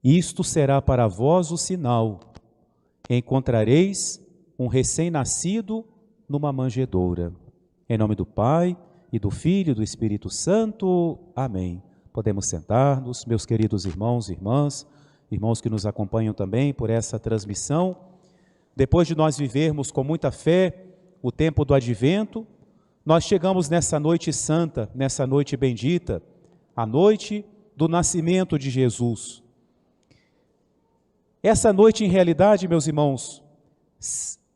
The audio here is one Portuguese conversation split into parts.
Isto será para vós o sinal: encontrareis um recém-nascido numa manjedoura. Em nome do Pai, e do Filho e do Espírito Santo. Amém. Podemos sentar-nos, meus queridos irmãos e irmãs, irmãos que nos acompanham também por essa transmissão. Depois de nós vivermos com muita fé o tempo do Advento, nós chegamos nessa noite santa, nessa noite bendita, a noite do nascimento de Jesus. Essa noite, em realidade, meus irmãos,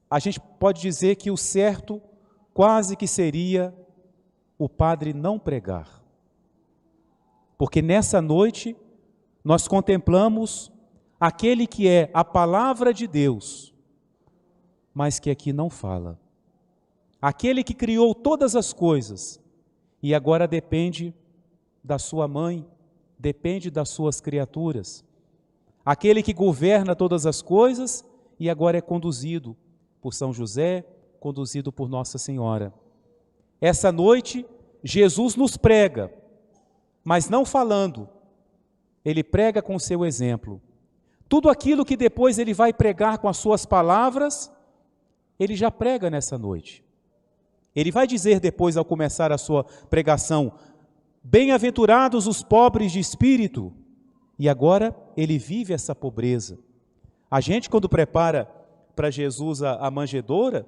a gente pode dizer que o certo quase que seria o padre não pregar. Porque nessa noite nós contemplamos aquele que é a palavra de Deus, mas que aqui não fala. Aquele que criou todas as coisas e agora depende da sua mãe, depende das suas criaturas. Aquele que governa todas as coisas e agora é conduzido por São José, conduzido por Nossa Senhora. Essa noite, Jesus nos prega, mas não falando, ele prega com o seu exemplo. Tudo aquilo que depois ele vai pregar com as suas palavras, ele já prega nessa noite. Ele vai dizer depois, ao começar a sua pregação, bem-aventurados os pobres de espírito, e agora ele vive essa pobreza. A gente, quando prepara para Jesus a manjedoura,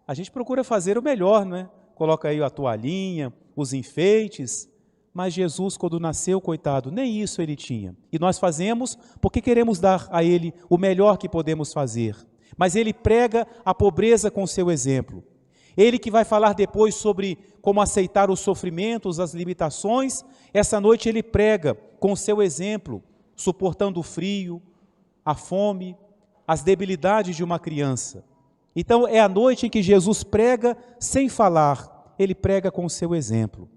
a gente procura fazer o melhor, não é? Coloca aí a toalhinha, os enfeites, mas Jesus, quando nasceu, coitado, nem isso ele tinha. E nós fazemos porque queremos dar a ele o melhor que podemos fazer. Mas ele prega a pobreza com o seu exemplo. Ele que vai falar depois sobre como aceitar os sofrimentos, as limitações, essa noite ele prega com o seu exemplo, suportando o frio, a fome, as debilidades de uma criança. Então é a noite em que Jesus prega sem falar, ele prega com o seu exemplo.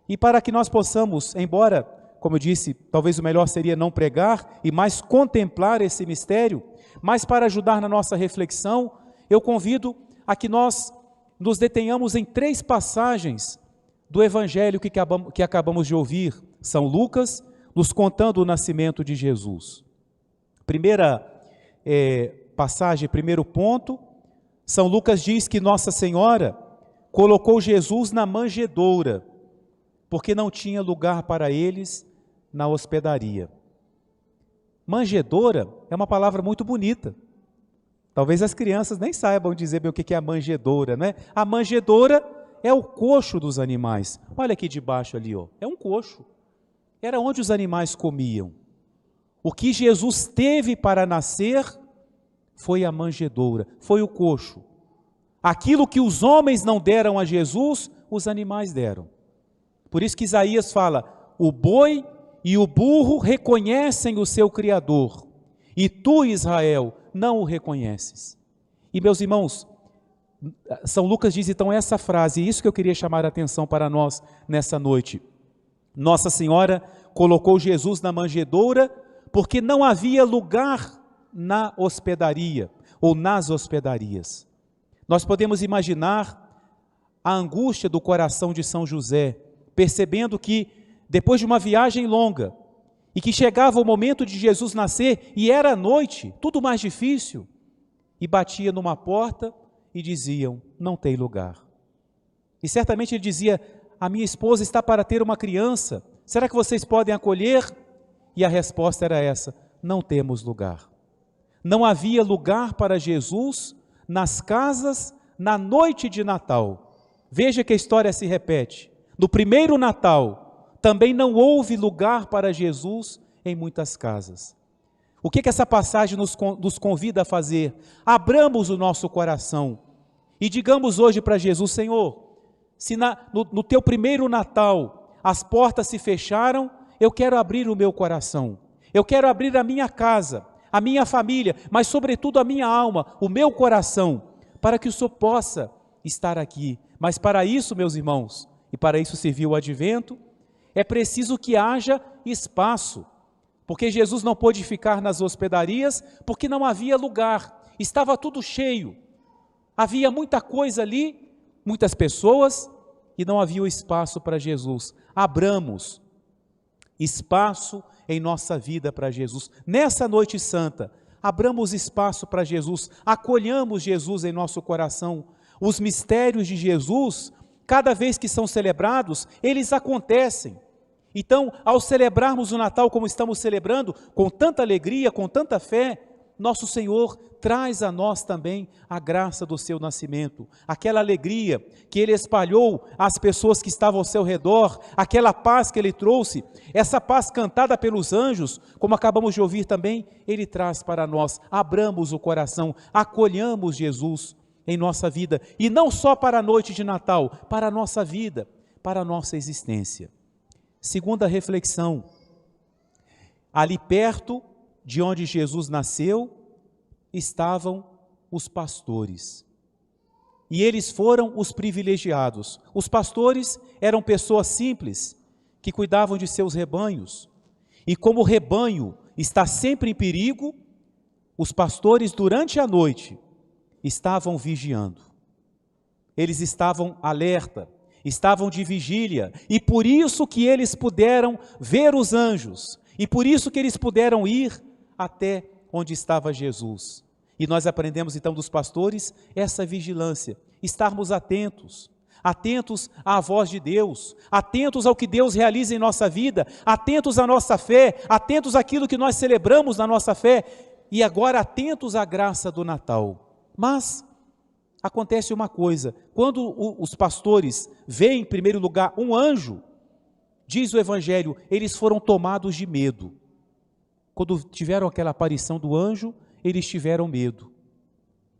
E para que nós possamos, embora, como eu disse, talvez o melhor seria não pregar e mais contemplar esse mistério, mas para ajudar na nossa reflexão, eu convido a que nós nos detenhamos em 3 passagens do Evangelho que acabamos de ouvir. São Lucas nos contando o nascimento de Jesus. Primeira passagem, primeiro ponto, São Lucas diz que Nossa Senhora colocou Jesus na manjedoura, porque não tinha lugar para eles na hospedaria. Manjedoura é uma palavra muito bonita. Talvez as crianças nem saibam dizer bem o que é a manjedoura, né? A manjedoura é o coxo dos animais. Olha aqui debaixo ali, ó. É um coxo. Era onde os animais comiam. O que Jesus teve para nascer foi a manjedoura, foi o coxo. Aquilo que os homens não deram a Jesus, os animais deram. Por isso que Isaías fala, o boi e o burro reconhecem o seu Criador, e tu, Israel, não o reconheces. E meus irmãos, São Lucas diz então essa frase, e isso que eu queria chamar a atenção para nós nessa noite. Nossa Senhora colocou Jesus na manjedoura, porque não havia lugar na hospedaria, ou nas hospedarias. Nós podemos imaginar a angústia do coração de São José, percebendo que, depois de uma viagem longa, e que chegava o momento de Jesus nascer, e era noite, tudo mais difícil, e batia numa porta e diziam, não tem lugar. E certamente ele dizia, a minha esposa está para ter uma criança, será que vocês podem acolher? E a resposta era essa, não temos lugar. Não havia lugar para Jesus nas casas na noite de Natal. Veja que a história se repete. No primeiro Natal, também não houve lugar para Jesus em muitas casas. O que essa passagem nos convida a fazer? Abramos o nosso coração e digamos hoje para Jesus, Senhor, se no teu primeiro Natal as portas se fecharam, eu quero abrir o meu coração, eu quero abrir a minha casa, a minha família, mas sobretudo a minha alma, o meu coração, para que o Senhor possa estar aqui. Mas para isso, meus irmãos, e para isso serviu o Advento, é preciso que haja espaço, porque Jesus não pôde ficar nas hospedarias, porque não havia lugar, estava tudo cheio, havia muita coisa ali, muitas pessoas, e não havia o espaço para Jesus. Abramos espaço em nossa vida para Jesus. Nessa noite santa, abramos espaço para Jesus, acolhamos Jesus em nosso coração. Os mistérios de Jesus, cada vez que são celebrados, eles acontecem. Então, ao celebrarmos o Natal como estamos celebrando, com tanta alegria, com tanta fé, nosso Senhor traz a nós também a graça do seu nascimento, aquela alegria que Ele espalhou às pessoas que estavam ao seu redor, aquela paz que Ele trouxe, essa paz cantada pelos anjos, como acabamos de ouvir também, Ele traz para nós. Abramos o coração, acolhamos Jesus em nossa vida, e não só para a noite de Natal, para a nossa vida, para a nossa existência. Segunda reflexão, ali perto de onde Jesus nasceu, estavam os pastores. E eles foram os privilegiados. Os pastores eram pessoas simples, que cuidavam de seus rebanhos. E como o rebanho está sempre em perigo, os pastores durante a noite estavam vigiando. Eles estavam alerta, estavam de vigília, e por isso que eles puderam ver os anjos, e por isso que eles puderam ir até onde estava Jesus. E nós aprendemos então dos pastores essa vigilância, estarmos atentos, atentos à voz de Deus, atentos ao que Deus realiza em nossa vida, atentos à nossa fé, atentos àquilo que nós celebramos na nossa fé, e agora atentos à graça do Natal. Mas acontece uma coisa, quando os pastores veem em primeiro lugar um anjo, diz o Evangelho, eles foram tomados de medo. Quando tiveram aquela aparição do anjo, eles tiveram medo.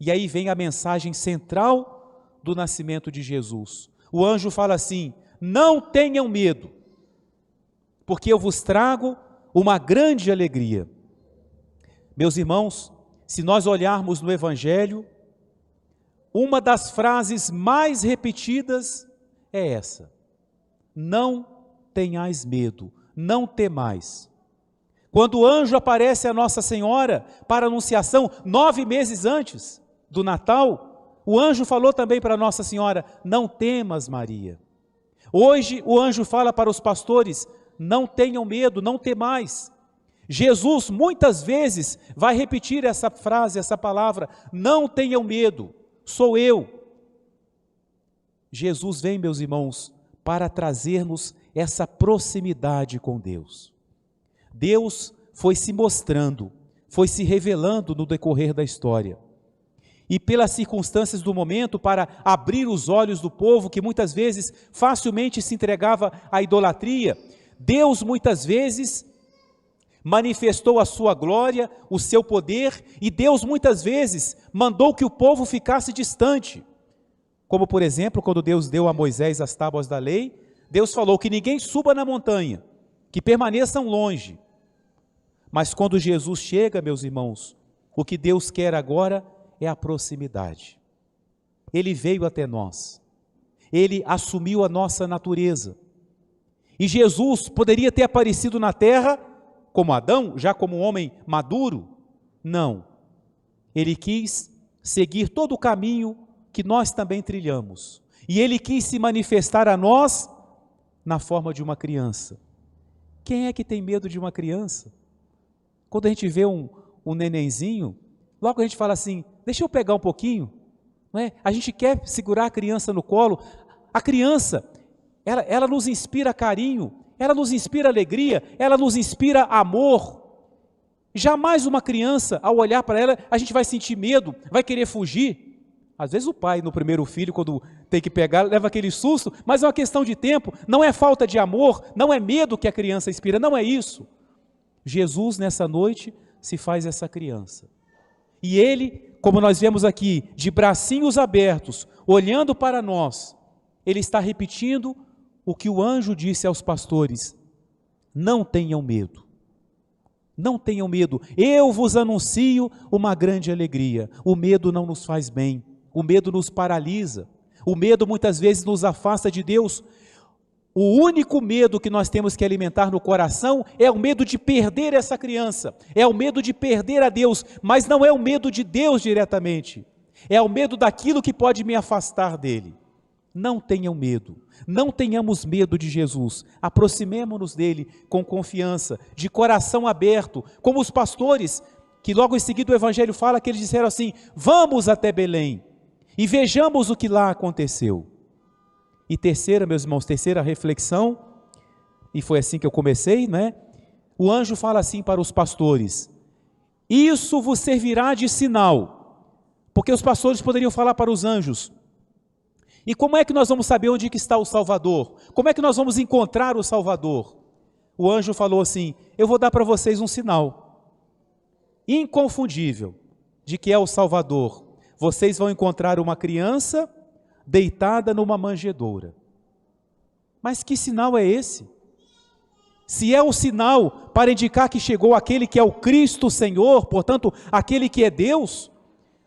E aí vem a mensagem central do nascimento de Jesus. O anjo fala assim: não tenham medo, porque eu vos trago uma grande alegria. Meus irmãos, se nós olharmos no Evangelho, uma das frases mais repetidas é essa: não tenhais medo, não temais. Quando o anjo aparece a Nossa Senhora para a anunciação, 9 meses antes do Natal, o anjo falou também para Nossa Senhora: não temas, Maria. Hoje o anjo fala para os pastores: não tenham medo, não temais. Jesus muitas vezes vai repetir essa frase, essa palavra: não tenham medo, sou eu. Jesus vem, meus irmãos, para trazer-nos essa proximidade com Deus. Deus foi se mostrando, foi se revelando no decorrer da história. E pelas circunstâncias do momento, para abrir os olhos do povo, que muitas vezes facilmente se entregava à idolatria, Deus muitas vezes manifestou a sua glória, o seu poder, e Deus muitas vezes mandou que o povo ficasse distante. Como por exemplo, quando Deus deu a Moisés as tábuas da lei, Deus falou que ninguém suba na montanha, que permaneçam longe. Mas quando Jesus chega, meus irmãos, o que Deus quer agora é a proximidade. Ele veio até nós, Ele assumiu a nossa natureza. E Jesus poderia ter aparecido na terra como Adão, já como um homem maduro? Não. Ele quis seguir todo o caminho que nós também trilhamos. E Ele quis se manifestar a nós na forma de uma criança. Quem é que tem medo de uma criança? Quando a gente vê um nenenzinho, logo a gente fala assim: deixa eu pegar um pouquinho, não é? A gente quer segurar a criança no colo. A criança, ela nos inspira carinho, ela nos inspira alegria, ela nos inspira amor. Jamais uma criança, ao olhar para ela, a gente vai sentir medo, vai querer fugir. Às vezes o pai, no primeiro filho, quando tem que pegar, leva aquele susto, mas é uma questão de tempo, não é falta de amor, não é medo que a criança inspira, não é isso. Jesus, nessa noite, se faz essa criança. E Ele, como nós vemos aqui, de bracinhos abertos, olhando para nós, Ele está repetindo o que o anjo disse aos pastores: não tenham medo, não tenham medo, eu vos anuncio uma grande alegria. O medo não nos faz bem, o medo nos paralisa, o medo muitas vezes nos afasta de Deus. O único medo que nós temos que alimentar no coração é o medo de perder essa criança, é o medo de perder a Deus, mas não é o medo de Deus diretamente, é o medo daquilo que pode me afastar dele. não tenham medo, não tenhamos medo de Jesus, aproximemo-nos dele com confiança, de coração aberto, como os pastores, que logo em seguida o Evangelho fala que eles disseram assim: vamos até Belém e vejamos o que lá aconteceu. E terceira, meus irmãos, terceira reflexão, e foi assim que eu comecei, né? O anjo fala assim para os pastores: isso vos servirá de sinal, porque os pastores poderiam falar para os anjos: e como é que nós vamos saber onde que está o Salvador? Como é que nós vamos encontrar o Salvador? O anjo falou assim: eu vou dar para vocês um sinal inconfundível de que é o Salvador. Vocês vão encontrar uma criança deitada numa manjedoura. Mas que sinal é esse? Se é o sinal para indicar que chegou aquele que é o Cristo Senhor, portanto, aquele que é Deus,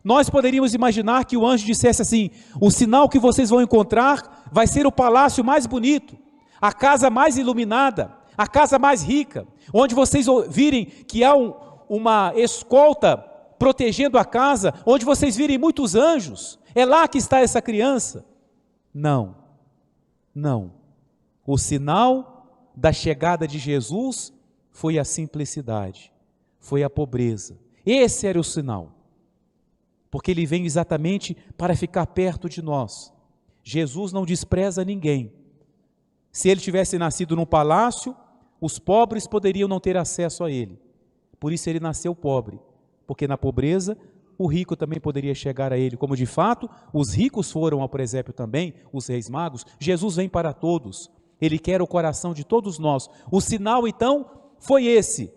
nós poderíamos imaginar que o anjo dissesse assim: o sinal que vocês vão encontrar vai ser o palácio mais bonito, a casa mais iluminada, a casa mais rica, onde vocês virem que há uma escolta protegendo a casa, onde vocês virem muitos anjos, é lá que está essa criança. Não, não. O sinal da chegada de Jesus foi a simplicidade, foi a pobreza. Esse era o sinal, porque ele vem exatamente para ficar perto de nós. Jesus não despreza ninguém. Se ele tivesse nascido num palácio, os pobres poderiam não ter acesso a ele. Por isso ele nasceu pobre, porque na pobreza o rico também poderia chegar a ele, como de fato os ricos foram ao presépio também, os reis magos. Jesus vem para todos, ele quer o coração de todos nós. O sinal então foi esse: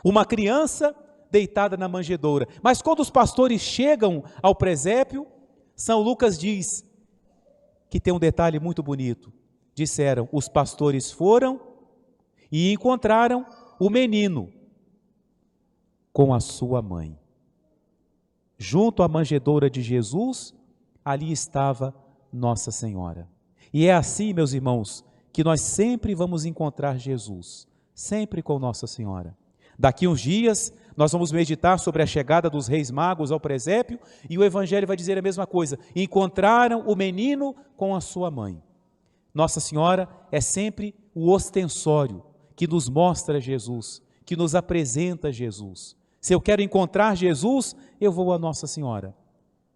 uma criança deitada na manjedoura. Mas quando os pastores chegam ao presépio, São Lucas diz que tem um detalhe muito bonito. Disseram: os pastores foram e encontraram o menino com a sua mãe. Junto à manjedoura de Jesus, ali estava Nossa Senhora. E é assim, meus irmãos, que nós sempre vamos encontrar Jesus, sempre com Nossa Senhora. Daqui uns dias, nós vamos meditar sobre a chegada dos reis magos ao presépio, e o Evangelho vai dizer a mesma coisa: encontraram o menino com a sua mãe. Nossa Senhora é sempre o ostensório que nos mostra Jesus, que nos apresenta Jesus. Se eu quero encontrar Jesus, eu vou a Nossa Senhora.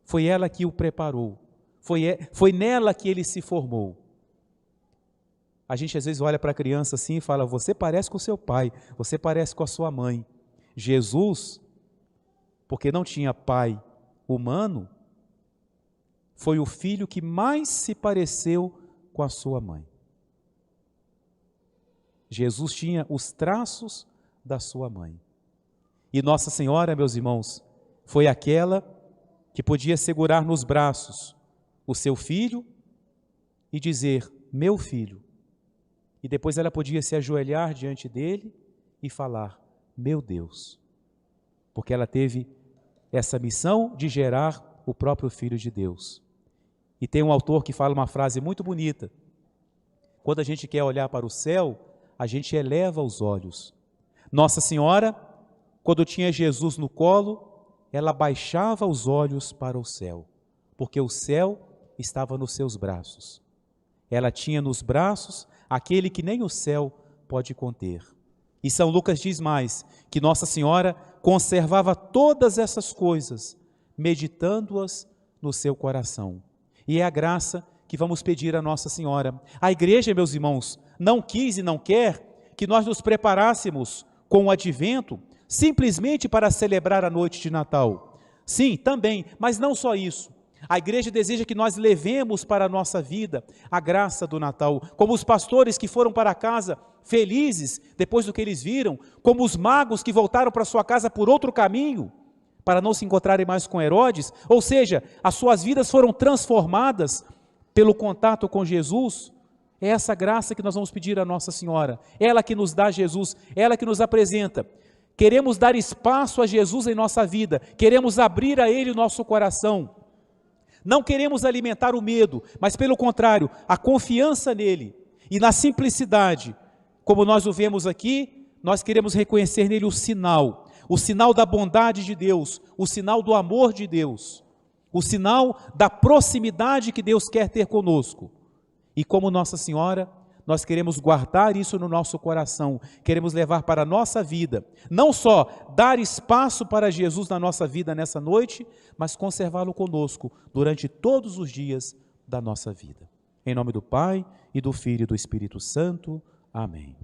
Foi ela que o preparou, foi nela que ele se formou. A gente às vezes olha para a criança assim e fala: você parece com o seu pai, você parece com a sua mãe. Jesus, porque não tinha pai humano, foi o filho que mais se pareceu com a sua mãe. Jesus tinha os traços da sua mãe. E Nossa Senhora, meus irmãos, foi aquela que podia segurar nos braços o seu filho e dizer: meu filho. E depois ela podia se ajoelhar diante dele e falar: meu Deus. Porque ela teve essa missão de gerar o próprio Filho de Deus. E tem um autor que fala uma frase muito bonita: quando a gente quer olhar para o céu, a gente eleva os olhos. Nossa Senhora, quando tinha Jesus no colo, ela baixava os olhos para o céu, porque o céu estava nos seus braços. Ela tinha nos braços aquele que nem o céu pode conter. E São Lucas diz mais, que Nossa Senhora conservava todas essas coisas, meditando-as no seu coração. E é a graça que vamos pedir a Nossa Senhora. A igreja, meus irmãos, não quis e não quer que nós nos preparássemos com o advento simplesmente para celebrar a noite de Natal. Sim, também, mas não só isso. A igreja deseja que nós levemos para a nossa vida a graça do Natal, como os pastores que foram para casa felizes depois do que eles viram, como os magos que voltaram para sua casa por outro caminho, para não se encontrarem mais com Herodes, ou seja, as suas vidas foram transformadas pelo contato com Jesus. É essa graça que nós vamos pedir a Nossa Senhora, ela que nos dá Jesus, ela que nos apresenta. Queremos dar espaço a Jesus em nossa vida, queremos abrir a Ele o nosso coração. Não queremos alimentar o medo, mas pelo contrário, a confiança nele e na simplicidade, como nós o vemos aqui, nós queremos reconhecer nele o sinal da bondade de Deus, o sinal do amor de Deus, o sinal da proximidade que Deus quer ter conosco. E como Nossa Senhora, nós queremos guardar isso no nosso coração, queremos levar para a nossa vida, não só dar espaço para Jesus na nossa vida nessa noite, mas conservá-lo conosco durante todos os dias da nossa vida. Em nome do Pai, e do Filho e do Espírito Santo. Amém.